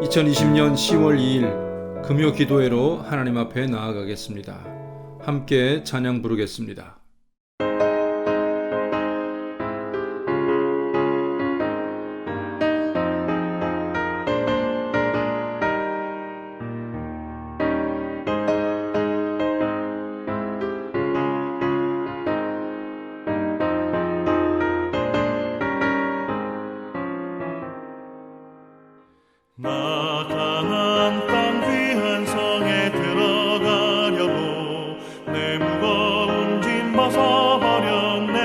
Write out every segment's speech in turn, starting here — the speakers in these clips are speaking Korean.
2020년 10월 2일 금요 기도회로 하나님 앞에 나아가겠습니다. 함께 찬양 부르겠습니다. 나가난 땅 귀한 성에 들어가려고 내 무거운 짐 벗어버렸네.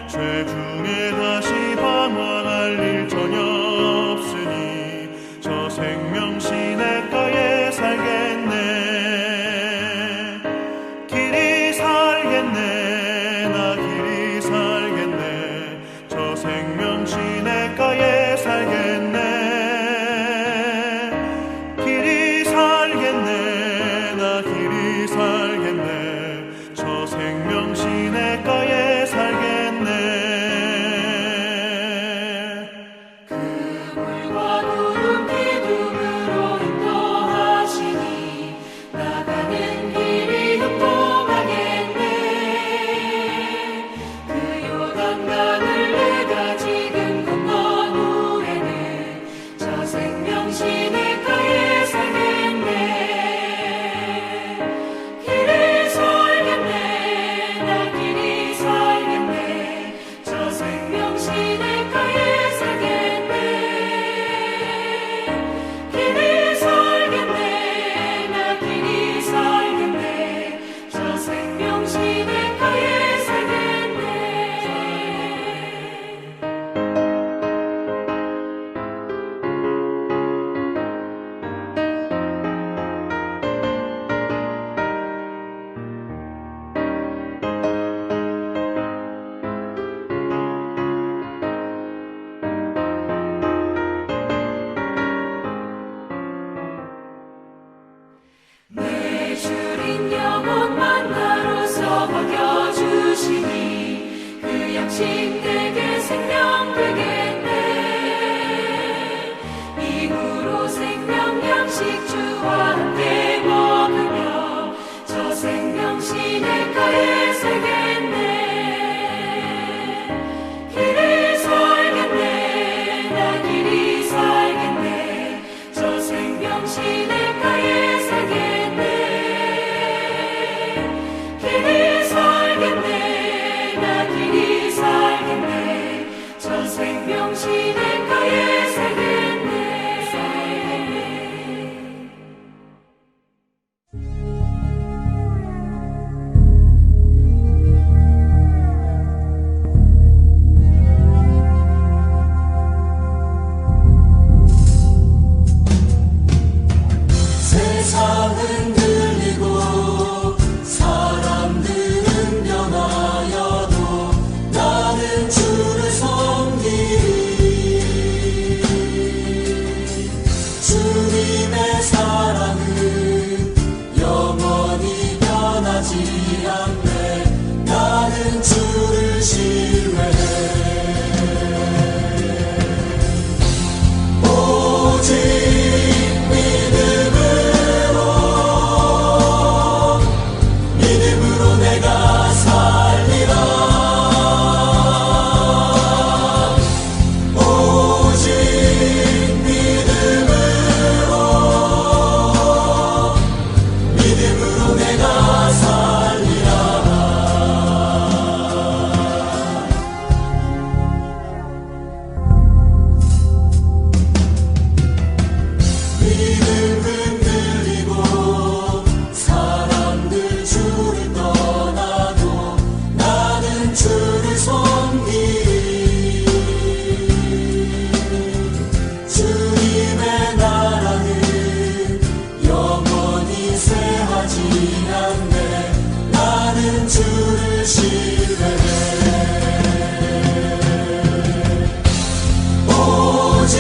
죄 중에 다시 방황할 일 전혀 없으니 저 생명 시냇가에 살겠네. 길이 살겠네, 나 길이 살겠네. 저 생명 시냇가에 살겠네. 생명 시냇가에 살겠네. 그 물과 구름 기둥으로 인도하시니 나가는 길이 형통하겠네. 그 요단강을 내가 지금 건넌 후에는 저 생명 시냇가에 살겠네. 길이 살겠네. 생명 시냇가에 살겠네. 길이 살겠네. 나 길이 살겠네. 저 생명 시냇가에 살겠네. 내 주린 영혼 만나로서 먹여주시니 그 양식 내게 생명 되겠네. 이후로 생명 양식 주와 함께 먹으며 저 생명 시냇가에 살겠네. 길이 살겠네. 나 길이 살겠네. 저 생명 시냇가에 살겠네. 길이 살겠네. 나 길이 살겠네. 저 생명 시냇가에 살겠네. 세상은 들리고 사람들은 변하여도 나는 주를 섬기리. 주님의 사랑은 영원히 변하지 않네. 나는 주를 신뢰해. 오직 내가 살리라. 오직 믿음으로 내가 살리라. 믿음 흔들리고 사람들 주를 떠나도 나는 주를 섬기리. 주님의 나라는 영원히 쇠하지 않네. 나는 주를 신뢰해. 오직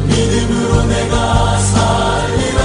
믿음으로 내가 살리라.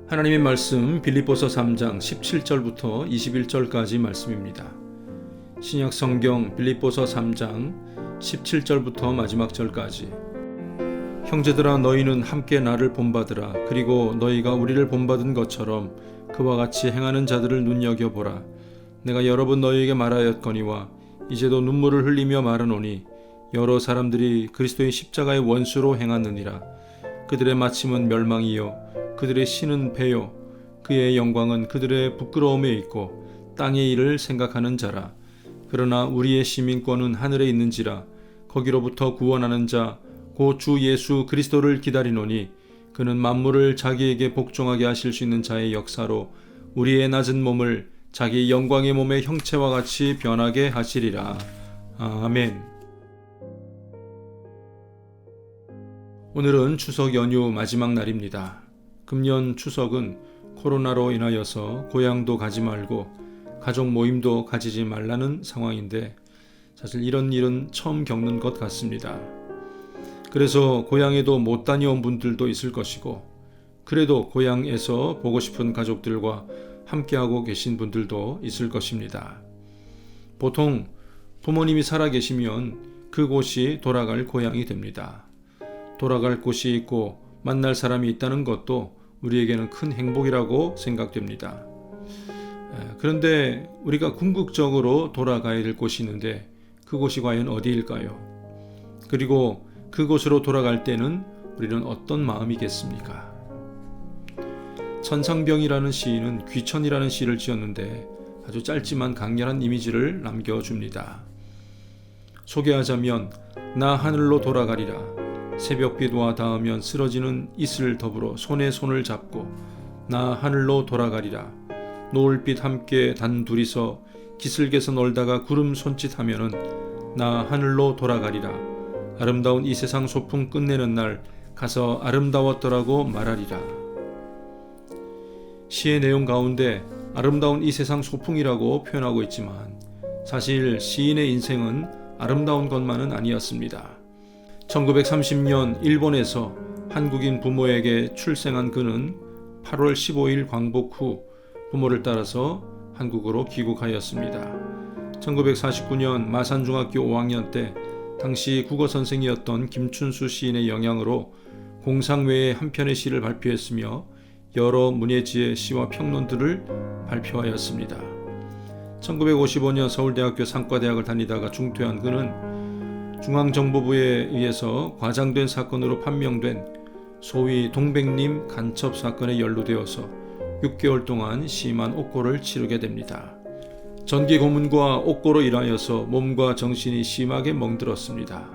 하나님의 말씀 빌립보서 3장 17절부터 21절까지 말씀입니다. 신약 성경 빌립보서 3장 17절부터 마지막 절까지. 형제들아, 너희는 함께 나를 본받으라. 그리고 너희가 우리를 본받은 것처럼 그와 같이 행하는 자들을 눈여겨보라. 내가 여러 번 너희에게 말하였거니와 이제도 눈물을 흘리며 말하노니 여러 사람들이 그리스도의 십자가의 원수로 행하느니라. 그들의 마침은 멸망이요 그들의 신은 배요 그의 영광은 그들의 부끄러움에 있고 땅의 일을 생각하는 자라. 그러나 우리의 시민권은 하늘에 있는지라. 거기로부터 구원하는 자 곧 주 예수 그리스도를 기다리노니 그는 만물을 자기에게 복종하게 하실 수 있는 자의 역사로 우리의 낮은 몸을 자기 영광의 몸의 형체와 같이 변하게 하시리라. 아멘. 오늘은 추석 연휴 마지막 날입니다. 금년 추석은 코로나로 인하여서 고향도 가지 말고 가족 모임도 가지지 말라는 상황인데 사실 이런 일은 처음 겪는 것 같습니다. 그래서 고향에도 못 다녀온 분들도 있을 것이고 그래도 고향에서 보고 싶은 가족들과 함께하고 계신 분들도 있을 것입니다. 보통 부모님이 살아계시면 그곳이 돌아갈 고향이 됩니다. 돌아갈 곳이 있고 만날 사람이 있다는 것도 우리에게는 큰 행복이라고 생각됩니다. 그런데 우리가 궁극적으로 돌아가야 될 곳이 있는데 그곳이 과연 어디일까요? 그리고 그곳으로 돌아갈 때는 우리는 어떤 마음이겠습니까? 천상병이라는 시인은 귀천이라는 시를 지었는데 아주 짧지만 강렬한 이미지를 남겨줍니다. 소개하자면 나 하늘로 돌아가리라. 새벽비와 닿으면 쓰러지는 이슬 더불어 손에 손을 잡고 나 하늘로 돌아가리라. 노을빛 함께 단둘이서 기슭에서 놀다가 구름 손짓하면은 나 하늘로 돌아가리라. 아름다운 이 세상 소풍 끝내는 날 가서 아름다웠더라고 말하리라. 시의 내용 가운데 아름다운 이 세상 소풍이라고 표현하고 있지만 사실 시인의 인생은 아름다운 것만은 아니었습니다. 1930년 일본에서 한국인 부모에게 출생한 그는 8월 15일 광복 후 부모를 따라서 한국으로 귀국하였습니다. 1949년 마산중학교 5학년 때 당시 국어선생이었던 김춘수 시인의 영향으로 공상외에 한 편의 시를 발표했으며 여러 문예지의 시와 평론들을 발표하였습니다. 1955년 서울대학교 상과대학을 다니다가 중퇴한 그는 중앙정보부에 의해서 과장된 사건으로 판명된 소위 동백님 간첩 사건에 연루되어서 6개월 동안 심한 옥고를 치르게 됩니다. 전기 고문과 옥고로 인하여서 몸과 정신이 심하게 멍들었습니다.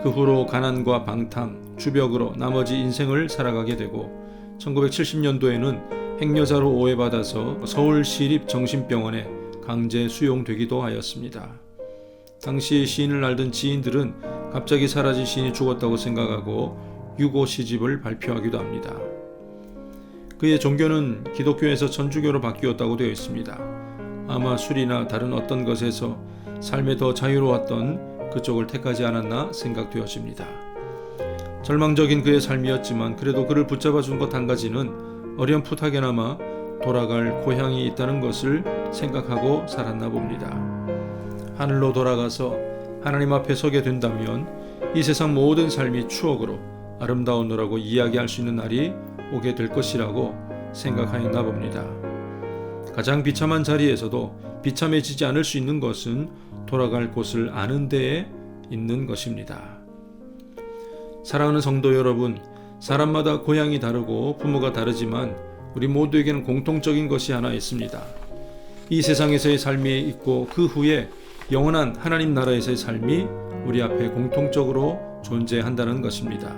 그 후로 가난과 방탕, 주벽으로 나머지 인생을 살아가게 되고 1970년도에는 행여자로 오해받아서 서울시립정신병원에 강제 수용되기도 하였습니다. 당시 시인을 알던 지인들은 갑자기 사라진 시인이 죽었다고 생각하고 유고 시집을 발표하기도 합니다. 그의 종교는 기독교에서 천주교로 바뀌었다고 되어 있습니다. 아마 술이나 다른 어떤 것에서 삶에 더 자유로웠던 그쪽을 택하지 않았나 생각되어집니다. 절망적인 그의 삶이었지만 그래도 그를 붙잡아준 것 한 가지는 어렴풋하게나마 돌아갈 고향이 있다는 것을 생각하고 살았나 봅니다. 하늘로 돌아가서 하나님 앞에 서게 된다면 이 세상 모든 삶이 추억으로 아름다우느라고 이야기할 수 있는 날이 오게 될 것이라고 생각하였나 봅니다. 가장 비참한 자리에서도 비참해지지 않을 수 있는 것은 돌아갈 곳을 아는 데에 있는 것입니다. 사랑하는 성도 여러분, 사람마다 고향이 다르고 부모가 다르지만 우리 모두에게는 공통적인 것이 하나 있습니다. 이 세상에서의 삶이 있고 그 후에 영원한 하나님 나라에서의 삶이 우리 앞에 공통적으로 존재한다는 것입니다.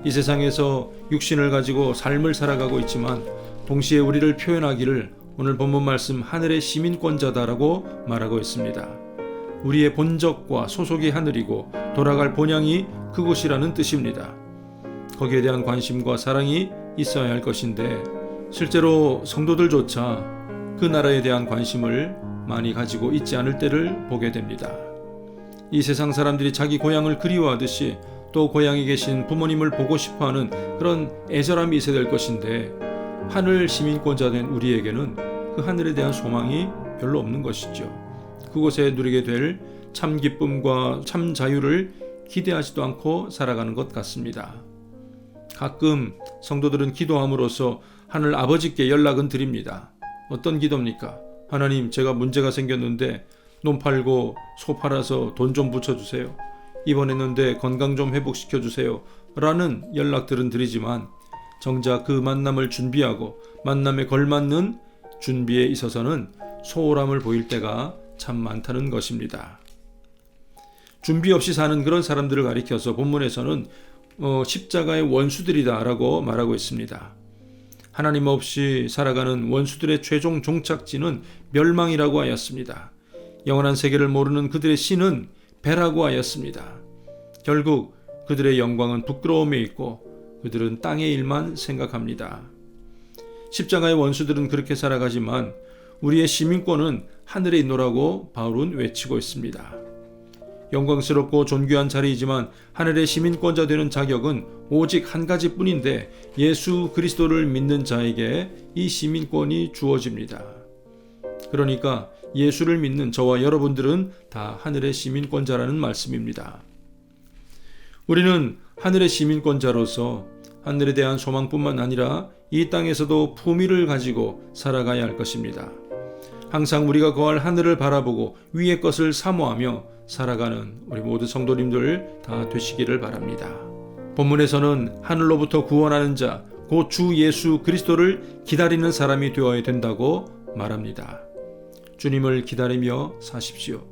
이 세상에서 육신을 가지고 삶을 살아가고 있지만 동시에 우리를 표현하기를 오늘 본문 말씀 하늘의 시민권자다라고 말하고 있습니다. 우리의 본적과 소속이 하늘이고 돌아갈 본향이 그곳이라는 뜻입니다. 거기에 대한 관심과 사랑이 있어야 할 것인데 실제로 성도들조차 그 나라에 대한 관심을 많이 가지고 있지 않을 때를 보게 됩니다. 이 세상 사람들이 자기 고향을 그리워하듯이 또 고향에 계신 부모님을 보고 싶어하는 그런 애절함이 있어야 될 것인데 하늘 시민권자 된 우리에게는 그 하늘에 대한 소망이 별로 없는 것이죠. 그곳에 누리게 될 참 기쁨과 참 자유를 기대하지도 않고 살아가는 것 같습니다. 가끔 성도들은 기도함으로써 하늘 아버지께 연락은 드립니다. 어떤 기도입니까? 하나님, 제가 문제가 생겼는데 논 팔고 소 팔아서 돈 좀 붙여주세요. 입원했는데 건강 좀 회복시켜주세요. 라는 연락들은 드리지만 정작 그 만남을 준비하고 만남에 걸맞는 준비에 있어서는 소홀함을 보일 때가 참 많다는 것입니다. 준비 없이 사는 그런 사람들을 가리켜서 본문에서는 십자가의 원수들이다 라고 말하고 있습니다. 하나님 없이 살아가는 원수들의 최종 종착지는 멸망이라고 하였습니다. 영원한 세계를 모르는 그들의 신은 배라고 하였습니다. 결국 그들의 영광은 부끄러움에 있고 그들은 땅의 일만 생각합니다. 십자가의 원수들은 그렇게 살아가지만 우리의 시민권은 하늘에 있노라고 바울은 외치고 있습니다. 영광스럽고 존귀한 자리이지만 하늘의 시민권자 되는 자격은 오직 한 가지뿐인데 예수 그리스도를 믿는 자에게 이 시민권이 주어집니다. 그러니까 예수를 믿는 저와 여러분들은 다 하늘의 시민권자라는 말씀입니다. 우리는 하늘의 시민권자로서 하늘에 대한 소망뿐만 아니라 이 땅에서도 품위를 가지고 살아가야 할 것입니다. 항상 우리가 거할 하늘을 바라보고 위의 것을 사모하며 살아가는 우리 모두 성도님들 다 되시기를 바랍니다. 본문에서는 하늘로부터 구원하는 자, 곧 주 예수 그리스도를 기다리는 사람이 되어야 된다고 말합니다. 주님을 기다리며 사십시오.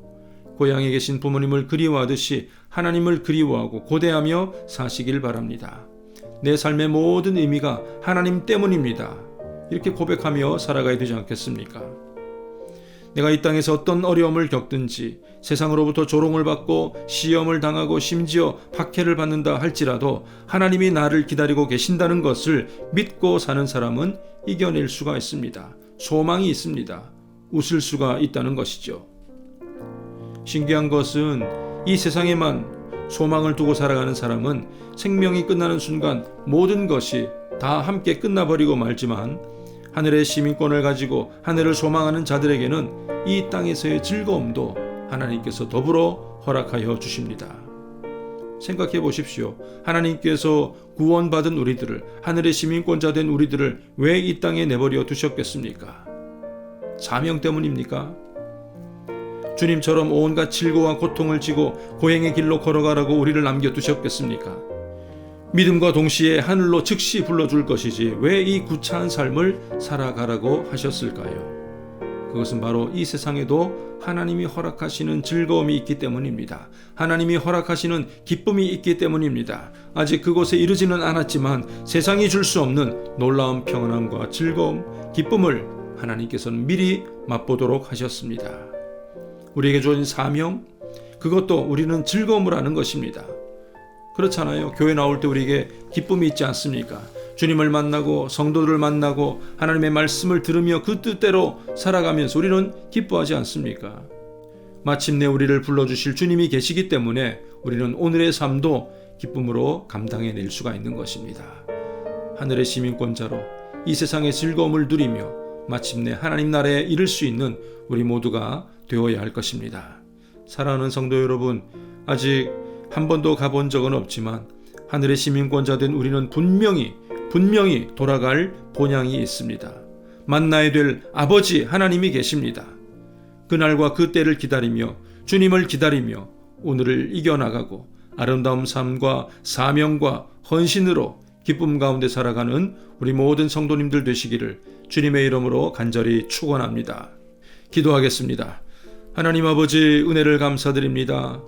고향에 계신 부모님을 그리워하듯이 하나님을 그리워하고 고대하며 사시길 바랍니다. 내 삶의 모든 의미가 하나님 때문입니다. 이렇게 고백하며 살아가야 되지 않겠습니까? 내가 이 땅에서 어떤 어려움을 겪든지 세상으로부터 조롱을 받고 시험을 당하고 심지어 박해를 받는다 할지라도 하나님이 나를 기다리고 계신다는 것을 믿고 사는 사람은 이겨낼 수가 있습니다. 소망이 있습니다. 웃을 수가 있다는 것이죠. 신기한 것은 이 세상에만 소망을 두고 살아가는 사람은 생명이 끝나는 순간 모든 것이 다 함께 끝나버리고 말지만 하늘의 시민권을 가지고 하늘을 소망하는 자들에게는 이 땅에서의 즐거움도 하나님께서 더불어 허락하여 주십니다. 생각해 보십시오. 하나님께서 구원받은 우리들을, 하늘의 시민권자 된 우리들을 왜 이 땅에 내버려 두셨겠습니까? 사명 때문입니까? 주님처럼 온갖 질고와 고통을 지고 고행의 길로 걸어가라고 우리를 남겨두셨겠습니까? 믿음과 동시에 하늘로 즉시 불러줄 것이지 왜 이 구차한 삶을 살아가라고 하셨을까요? 그것은 바로 이 세상에도 하나님이 허락하시는 즐거움이 있기 때문입니다. 하나님이 허락하시는 기쁨이 있기 때문입니다. 아직 그곳에 이르지는 않았지만 세상이 줄 수 없는 놀라운 평안함과 즐거움, 기쁨을 하나님께서는 미리 맛보도록 하셨습니다. 우리에게 주어진 사명, 그것도 우리는 즐거움을 아는 것입니다. 그렇잖아요. 교회 나올 때 우리에게 기쁨이 있지 않습니까? 주님을 만나고 성도들을 만나고 하나님의 말씀을 들으며 그 뜻대로 살아가면서 우리는 기뻐하지 않습니까? 마침내 우리를 불러주실 주님이 계시기 때문에 우리는 오늘의 삶도 기쁨으로 감당해낼 수가 있는 것입니다. 하늘의 시민권자로 이 세상의 즐거움을 누리며 마침내 하나님 나라에 이를 수 있는 우리 모두가 되어야 할 것입니다. 사랑하는 성도 여러분, 아직 한 번도 가본 적은 없지만 하늘의 시민권자 된 우리는 분명히 돌아갈 본향이 있습니다. 만나야 될 아버지 하나님이 계십니다. 그날과 그 때를 기다리며 주님을 기다리며 오늘을 이겨나가고 아름다운 삶과 사명과 헌신으로 기쁨 가운데 살아가는 우리 모든 성도님들 되시기를 주님의 이름으로 간절히 축원합니다. 기도하겠습니다. 하나님 아버지, 은혜를 감사드립니다.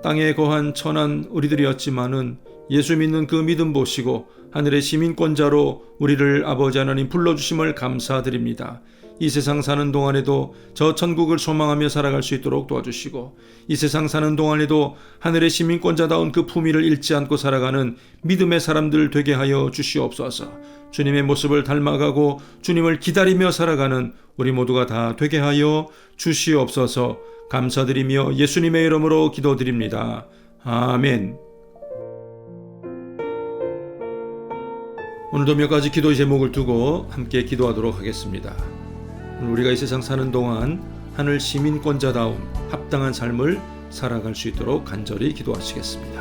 땅에 거한 천한 우리들이었지만은 예수 믿는 그 믿음 보시고 하늘의 시민권자로 우리를 아버지 하나님 불러주심을 감사드립니다. 이 세상 사는 동안에도 저 천국을 소망하며 살아갈 수 있도록 도와주시고 이 세상 사는 동안에도 하늘의 시민권자다운 그 품위를 잃지 않고 살아가는 믿음의 사람들 되게 하여 주시옵소서. 주님의 모습을 닮아가고 주님을 기다리며 살아가는 우리 모두가 다 되게 하여 주시옵소서. 감사드리며 예수님의 이름으로 기도드립니다. 아멘. 오늘도 몇 가지 기도 제목을 두고 함께 기도하도록 하겠습니다. 오늘 우리가 이 세상 사는 동안 하늘 시민권자다운 합당한 삶을 살아갈 수 있도록 간절히 기도하시겠습니다.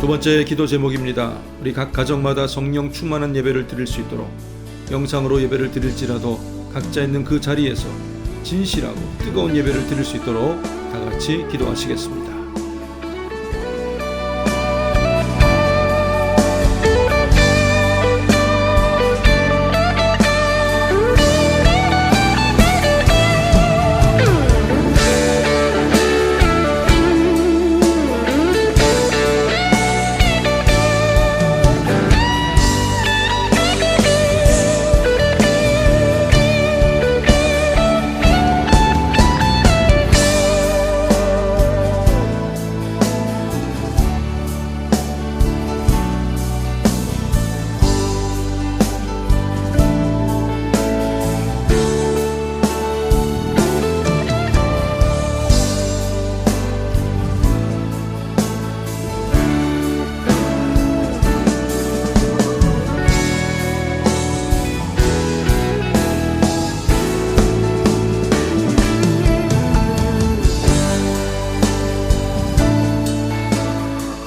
두 번째 기도 제목입니다. 우리 각 가정마다 성령 충만한 예배를 드릴 수 있도록 영상으로 예배를 드릴지라도 각자 있는 그 자리에서 진실하고 뜨거운 예배를 드릴 수 있도록 다 같이 기도하시겠습니다.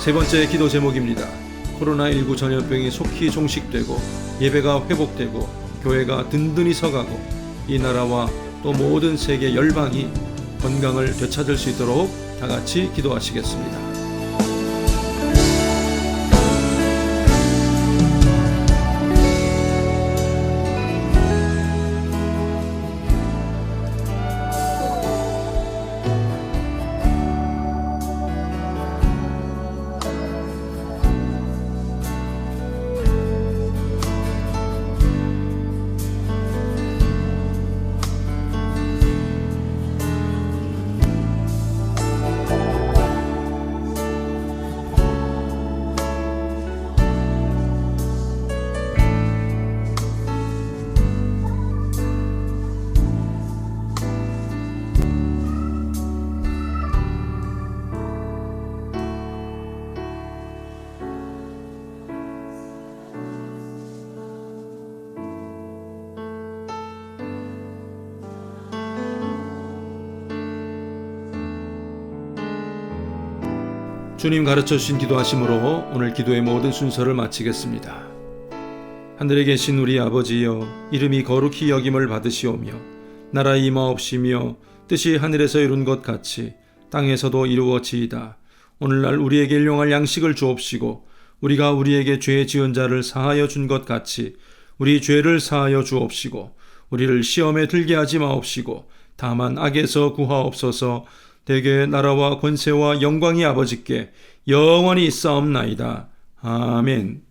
세 번째 기도 제목입니다. 코로나19 전염병이 속히 종식되고 예배가 회복되고 교회가 든든히 서가고 이 나라와 또 모든 세계 열방이 건강을 되찾을 수 있도록 다 같이 기도하시겠습니다. 주님 가르쳐 주신 기도하심으로 오늘 기도의 모든 순서를 마치겠습니다. 하늘에 계신 우리 아버지여, 이름이 거룩히 여김을 받으시오며 나라 임하옵시며 뜻이 하늘에서 이룬 것 같이 땅에서도 이루어지이다. 오늘날 우리에게 일용할 양식을 주옵시고 우리가 우리에게 죄 지은 자를 사하여 준 것 같이 우리 죄를 사하여 주옵시고 우리를 시험에 들게 하지 마옵시고 다만 악에서 구하옵소서. 대개 나라와 권세와 영광이 아버지께 영원히 있사옵나이다. 아멘.